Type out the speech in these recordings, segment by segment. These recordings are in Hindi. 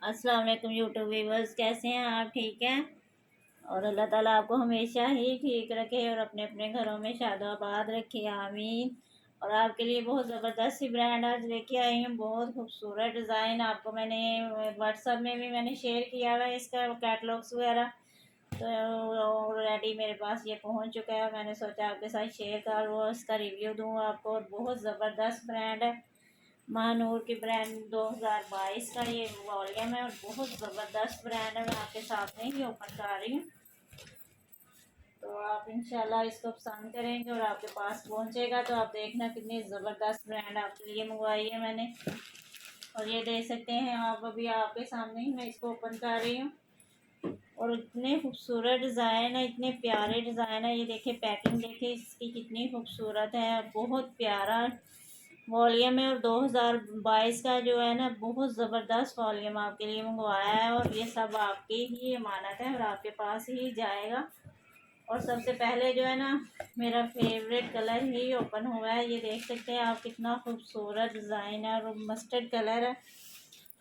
अस्सलाम वालेकुम यूट्यूब व्यूवर्स, कैसे हैं आप? ठीक हैं। और अल्लाह ताला आपको हमेशा ही ठीक रखे और अपने अपने घरों में शादाबाद रखे, आमीन। और आपके लिए बहुत ज़बरदस्त सी ब्रांड आज लेके आई हूँ। बहुत खूबसूरत डिज़ाइन आपको मैंने व्हाट्सअप में भी मैंने शेयर किया हुआ है इसका कैटलॉग्स वगैरह। तो ऑलरेडी मेरे पास ये पहुँच चुका है। मैंने सोचा आपके साथ शेयर कर वो इसका रिव्यू दूँ आपको। और बहुत ज़बरदस्त ब्रांड है। महानूर की ब्रांड 2022 का ये वॉल्यूम है और बहुत ज़बरदस्त ब्रांड है। मैं आपके सामने ही ओपन कर रही हूँ, तो आप इंशाल्लाह इसको पसंद करेंगे और आपके पास पहुँचेगा तो आप देखना कितनी ज़बरदस्त ब्रांड आपके लिए मंगवाई है मैंने। और ये देख सकते हैं आप, अभी आपके सामने ही मैं इसको ओपन कर रही हूँ। और इतने खूबसूरत डिज़ाइन है, इतने प्यारे डिज़ाइन है। ये देखिए पैकिंग देखिए इसकी कितनी खूबसूरत है, बहुत प्यारा वॉल्यूम है। और 2022 का जो है ना, बहुत ज़बरदस्त वॉल्यूम आपके लिए मंगवाया है। और ये सब आपकी ही अमानत है और आपके पास ही जाएगा। और सबसे पहले जो है ना, मेरा फेवरेट कलर ही ओपन हुआ है। ये देख सकते हैं आप, कितना खूबसूरत डिज़ाइन है और मस्टर्ड कलर है।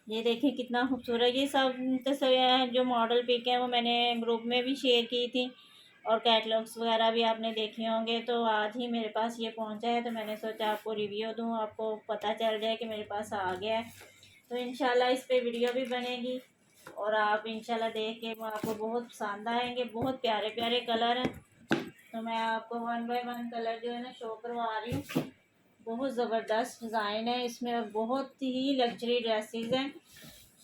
ये देखिए कितना खूबसूरत। ये सब तस्वीर जो मॉडल पिक है वो मैंने ग्रुप में भी शेयर की थी और कैटलॉग्स वगैरह भी आपने देखे होंगे। तो आज ही मेरे पास ये पहुंचा है, तो मैंने सोचा आपको रिव्यू दूं, आपको पता चल जाए कि मेरे पास आ गया है। तो इंशाल्लाह इस पे वीडियो भी बनेगी और आप इंशाल्लाह देख के वो आपको बहुत पसंद आएंगे। बहुत प्यारे प्यारे कलर हैं, तो मैं आपको वन बाय वन कलर जो है ना शो करवा रही हूँ। बहुत ज़बरदस्त डिज़ाइन है इसमें और बहुत ही लग्जरी ड्रेसेस हैं।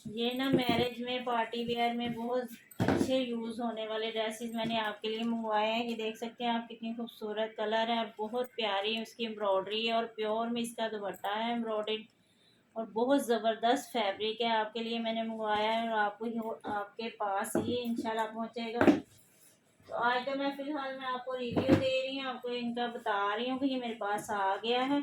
ये ना मैरिज में, पार्टी वेयर में बहुत अच्छे यूज़ होने वाले ड्रेसेस मैंने आपके लिए मंगवाए हैं। ये देख सकते हैं आप, कितनी खूबसूरत कलर है और बहुत प्यारी उसकी एम्ब्रॉयडरी है। और प्योर में इसका दुपट्टा है एम्ब्रॉयडर्ड और बहुत ज़बरदस्त फैब्रिक है। आपके लिए मैंने मंगवाया है और आपको आपके पास ही इंशाल्लाह पहुँचेगा। तो आज तो मैं फ़िलहाल मैं आपको रिव्यू दे रही हूँ, आपको इनका बता रही हूँ कि ये मेरे पास आ गया है।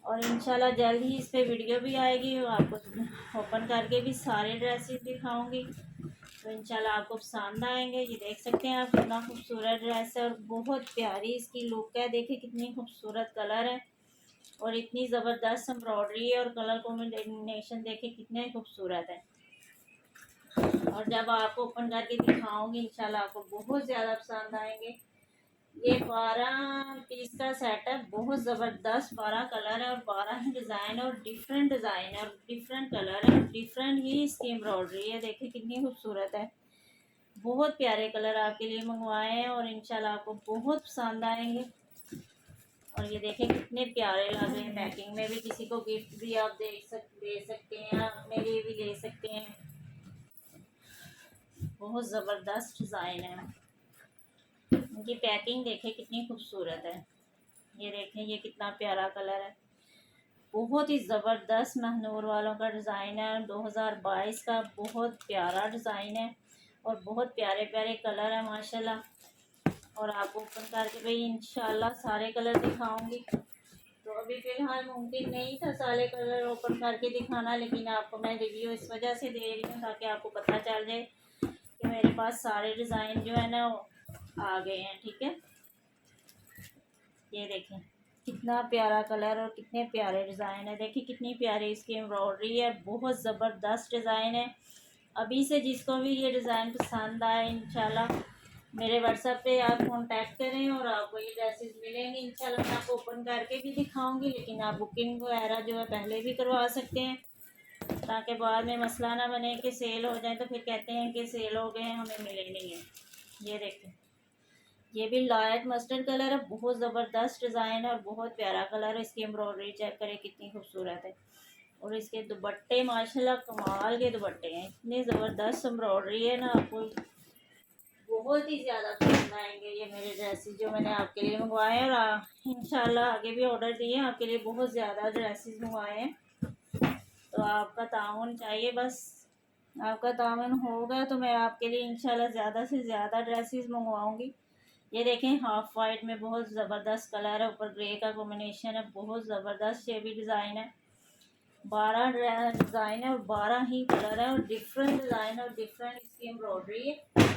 और इंशाल्लाह जल्द ही इस पे वीडियो भी आएगी और आपको ओपन करके भी सारे ड्रेसेस दिखाऊंगी। तो इंशाल्लाह आपको पसंद आएंगे। ये देख सकते हैं आप, कितना खूबसूरत ड्रेस है और बहुत प्यारी इसकी लुक है। देखिए कितनी खूबसूरत कलर है और इतनी ज़बरदस्त एम्ब्रॉयडरी है और कलर कॉम्बिनेशन देखिए कितने खूबसूरत है। और जब आपको ओपन करके दिखाऊंगी इंशाल्लाह आपको बहुत ज़्यादा पसंद आएंगे। ये 12 पीस का सेट है, बहुत ज़बरदस्त 12 कलर है और 12 ही डिज़ाइन और डिफरेंट डिज़ाइन है और डिफरेंट कलर है और डिफरेंट ही इसकी एम्ब्रॉयडरी है। देखिए कितनी खूबसूरत है। बहुत प्यारे कलर आपके लिए मंगवाए हैं और इंशाल्लाह आपको बहुत पसंद आएंगे। और ये देखें कितने प्यारे लग रहे हैं। पैकिंग में भी किसी को गिफ्ट भी आप दे सकते हैं, अपने लिए भी ले सकते हैं। बहुत ज़बरदस्त डिज़ाइन है। इनकी पैकिंग देखें कितनी खूबसूरत है। ये देखें ये कितना प्यारा कलर है। बहुत ही ज़बरदस्त महनूर वालों का डिज़ाइन है। 2022 का बहुत प्यारा डिज़ाइन है और बहुत प्यारे प्यारे कलर है माशाल्लाह। और आपको ओपन करके भाई इंशाल्लाह सारे कलर दिखाऊंगी। तो अभी फ़िलहाल मुमकिन नहीं था सारे कलर ओपन करके दिखाना, लेकिन आपको मैं रिव्यू इस वजह से दे रही हूँ ताकि आपको पता चल जाए कि मेरे पास सारे डिज़ाइन जो है ना आ गए हैं। ठीक है, ये देखें कितना प्यारा कलर और कितने प्यारे डिज़ाइन है। देखिए कितनी प्यारी इसकी एम्ब्रॉयडरी है, बहुत ज़बरदस्त डिज़ाइन है। अभी से जिसको भी ये डिज़ाइन पसंद आए इंशाल्लाह मेरे व्हाट्सएप पे आप कांटेक्ट करें और आपको ये ड्रेसेस मिलेंगे। इंशाल्लाह मैं आपको ओपन करके भी दिखाऊंगी, लेकिन आप बुकिंग वगैरह जो है पहले भी करवा सकते हैं ताकि बाद में मसला ना बने कि सेल हो जाए तो फिर कहते हैं कि सेल हो गए हैं, हमें मिले नहीं है। ये देखें ये भी लाइट मस्टर्ड कलर है, बहुत ज़बरदस्त डिज़ाइन है और बहुत प्यारा कलर है। इसकी एम्ब्रॉयडरी चेक करें कितनी खूबसूरत है। और इसके दुपट्टे माशाल्लाह कमाल के दुपट्टे हैं, इतनी ज़बरदस्त एम्ब्रॉयडरी है ना, आपको बहुत ही ज़्यादा पसंद आएंगे ये मेरे ड्रेसेस जो मैंने आपके लिए मंगवाए हैं। और इंशाल्लाह आगे भी ऑर्डर दिए हैं आपके लिए, बहुत ज़्यादा ड्रेसेस मंगवाए हैं। तो आपका ताउन चाहिए, बस आपका ताउन होगा तो मैं आपके लिए इंशाल्लाह ज़्यादा से ज़्यादा ड्रेसेस मंगवाऊँगी। ये देखें हाफ वाइट में बहुत ज़बरदस्त कलर है, ऊपर ग्रे का कॉम्बिनेशन है, बहुत ज़बरदस्त शेबी डिज़ाइन है। 12 डिज़ाइन है और 12 ही कलर है और डिफरेंट डिज़ाइन और डिफरेंट इसकी एम्ब्रॉयडरी है।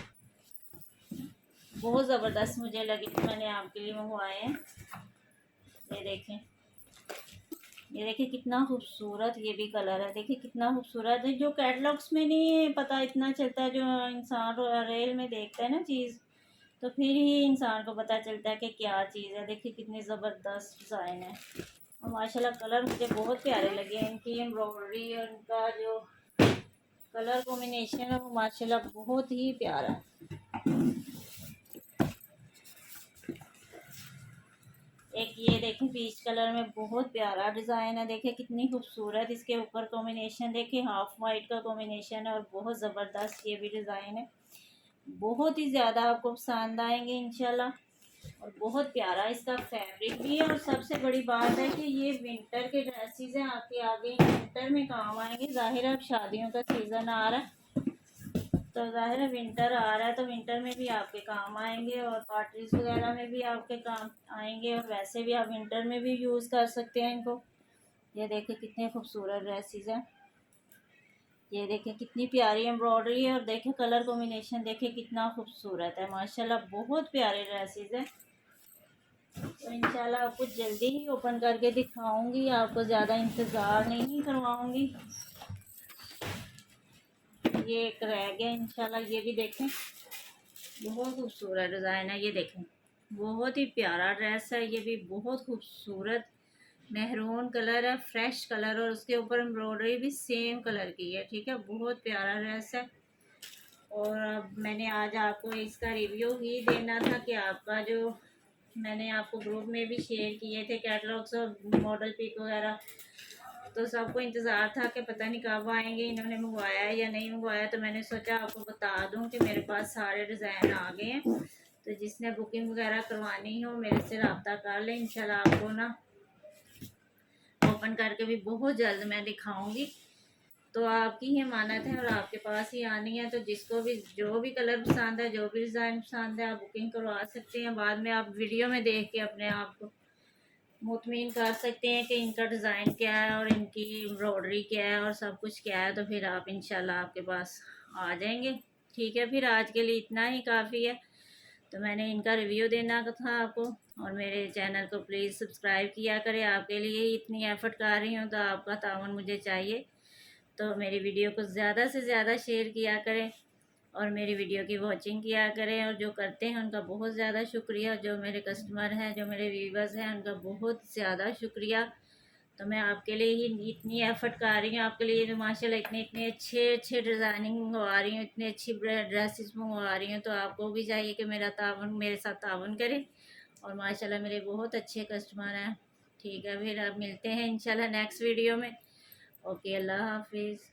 बहुत ज़बरदस्त मुझे लगी तो मैंने आपके लिए मंगवाए हैं। ये देखें ये देखिए कितना खूबसूरत ये भी कलर है, देखिए कितना खूबसूरत है, जो कैटलॉग्स में नहीं पता इतना चलता है, जो इंसान रेल में देखता है ना चीज़, तो फिर ही इंसान को पता चलता है कि क्या चीज़ है। देखिए कितनी ज़बरदस्त डिज़ाइन है, और माशाल्लाह कलर मुझे बहुत प्यारे लगे हैं, इनकी एम्ब्रॉयडरी और इनका जो कलर कॉम्बिनेशन है वो माशाल्लाह बहुत ही प्यारा है। एक ये देखें पीच कलर में बहुत प्यारा डिज़ाइन है, देखिए कितनी खूबसूरत इसके ऊपर कॉम्बिनेशन, देखिए हाफ वाइट का कॉम्बिनेशन है और बहुत ज़बरदस्त ये भी डिज़ाइन है, बहुत ही ज़्यादा आपको पसंद आएंगे इंशाल्लाह। और बहुत प्यारा इसका फैब्रिक भी है, और सबसे बड़ी बात है कि ये विंटर के ड्रेसेस हैं, आपके आगे विंटर में काम आएंगे। ज़ाहिर है अब शादियों का सीज़न आ रहा है, तो ज़ाहिर है विंटर आ रहा है, तो विंटर में भी आपके काम आएंगे, और पार्टीज वगैरह में भी आपके काम आएंगे, और वैसे भी आप विंटर में भी यूज़ कर सकते हैं इनको। ये देखिए कितने खूबसूरत ड्रेसेस हैं, ये देखिए कितनी प्यारी एम्ब्रॉयडरी है, और देखिए कलर कॉम्बिनेशन देखिए कितना खूबसूरत है माशाल्लाह, बहुत प्यारे ड्रेसेस हैं। तो इंशाल्लाह आपको जल्दी ही ओपन करके दिखाऊंगी, आपको ज़्यादा इंतज़ार नहीं करवाऊंगी। ये एक रह गया इंशाल्लाह, ये भी देखें बहुत खूबसूरत डिज़ाइन है, ये देखें बहुत ही प्यारा ड्रेस है, ये भी बहुत खूबसूरत मेहरून कलर है, फ्रेश कलर, और उसके ऊपर एम्ब्रॉयडरी भी सेम कलर की है। ठीक है, बहुत प्यारा ड्रेस है। और अब मैंने आज आपको इसका रिव्यू ही देना था कि आपका जो मैंने आपको ग्रुप में भी शेयर किए थे कैटलॉग्स और मॉडल पिक वगैरह, तो सबको इंतज़ार था कि पता नहीं कब आएंगे, इन्होंने मंगवाया या नहीं मंगवाया, तो मैंने सोचा आपको बता दूं कि मेरे पास सारे डिज़ाइन आ गए हैं। तो जिसने बुकिंग वगैरह करवानी हो मेरे से रब्ता कर ले, इंशाल्लाह आपको ना ओपन करके भी बहुत जल्द मैं दिखाऊंगी। तो आपकी ही अमानत है और आपके पास ही आनी है, तो जिसको भी जो भी कलर पसंद है, जो भी डिज़ाइन पसंद है, आप बुकिंग करवा सकते हैं। बाद में आप वीडियो में देख के अपने आप को मुतमिन कर सकते हैं कि इनका डिज़ाइन क्या है और इनकी एम्ब्रॉयडरी क्या है और सब कुछ क्या है, तो फिर आप इंशाल्लाह आपके पास आ जाएंगे। ठीक है, फिर आज के लिए इतना ही काफ़ी है। तो मैंने इनका रिव्यू देना था आपको, और मेरे चैनल को प्लीज़ सब्सक्राइब किया करें, आपके लिए ही इतनी एफ़र्ट कर रही हूँ, तो आपका तावन मुझे चाहिए। तो मेरी वीडियो को ज़्यादा से ज़्यादा शेयर किया करें, और मेरी वीडियो की वॉचिंग किया करें, और जो करते हैं उनका बहुत ज़्यादा शुक्रिया, जो मेरे कस्टमर हैं, जो मेरे व्यूवर्स हैं, उनका बहुत ज़्यादा शुक्रिया। तो मैं आपके लिए ही इतनी एफ़र्ट कर रही हूँ, आपके लिए जो माशाल्लाह इतने इतने अच्छे अच्छे डिज़ाइनिंग मंगवा रही हूँ, इतनी अच्छी ड्रेसेस मंगवा रही हूँ, तो आपको भी चाहिए कि मेरा तावन मेरे साथ तावन करें। और माशाल्लाह मेरे बहुत अच्छे कस्टमर हैं। ठीक है, फिर अब मिलते हैं इंशाल्लाह नेक्स्ट वीडियो में। ओके, अल्लाह हाफिज़।